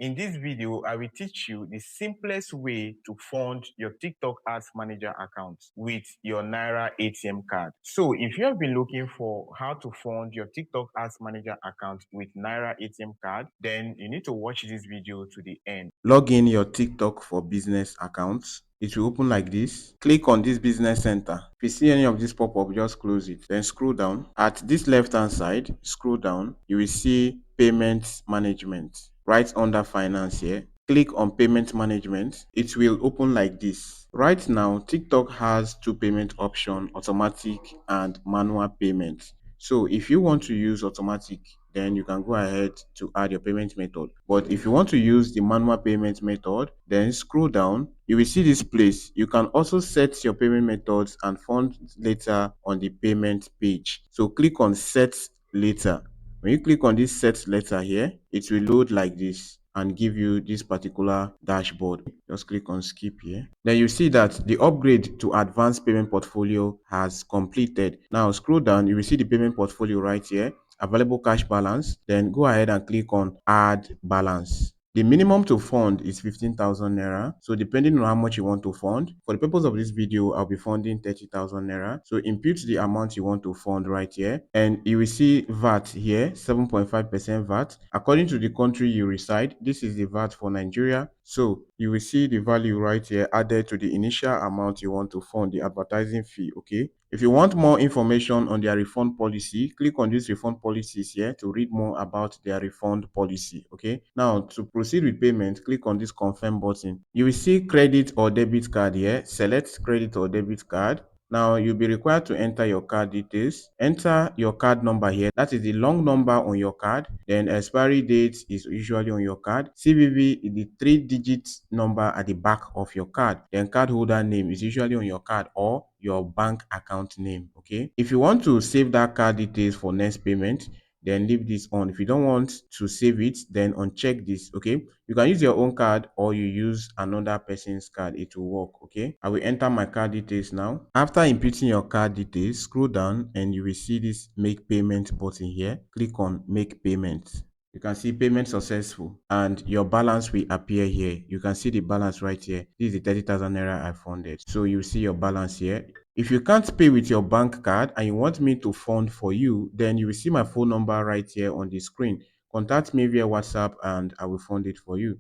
In this video, I will teach you the simplest way to fund your TikTok Ads Manager account with your Naira ATM card. So if you have been looking for how to fund your TikTok Ads Manager account with Naira ATM card, then you need to watch this video to the end. Log in your TikTok for Business account. It will open like this. Click on this business center. If you see any of this pop-up, just close it. Then scroll down. At this left-hand side, scroll down. You will see Payment Management. Right under Finance here. Click on Payment Management. It will open like this. Right now, TikTok has two payment options, automatic and manual payment. So if you want to use automatic, then you can go ahead to add your payment method. But if you want to use the manual payment method, then scroll down. You will see this place. You can also set your payment methods and fund later on the payment page. So click on Set Later. When you click on this Set Later here, it will load like this and give you this particular dashboard. Just click on Skip here. Then you see that the upgrade to advanced payment portfolio has completed. Now scroll down, you will see the payment portfolio right here, available cash balance. Then go ahead and click on Add Balance. The minimum to fund is 15,000 naira. So depending on how much you want to fund, for the purpose of this video, I'll be funding 30,000 naira. So input the amount you want to fund right here. And you will see VAT here, 7.5% VAT. According to the country you reside, this is the VAT for Nigeria. So you will see the value right here added to the initial amount you want to fund, the advertising fee, okay? If you want more information on their refund policy, click on these refund policies here to read more about their refund policy, okay? Now, to proceed with payment, click on this confirm button. You will see credit or debit card here. Select credit or debit card. Now, you'll be required to enter your card details. Enter your card number here. That is the long number on your card. Then expiry date is usually on your card. CVV is the 3-digit number at the back of your card. Then cardholder name is usually on your card or your bank account name, okay? If you want to save that card details for next payment, then leave this on. If you don't want to save it, then uncheck this, okay? You can use your own card or you use another person's card. It will work, okay? I will enter my card details now. After inputting your card details, scroll down and you will see this make payment button here. Click on make payment. You can see payment successful and your balance will appear here. You can see the balance right here. This is the 30,000 naira I funded. So you see your balance here. If you can't pay with your bank card and you want me to fund for you, then you will see my phone number right here on the screen. Contact me via WhatsApp and I will fund it for you.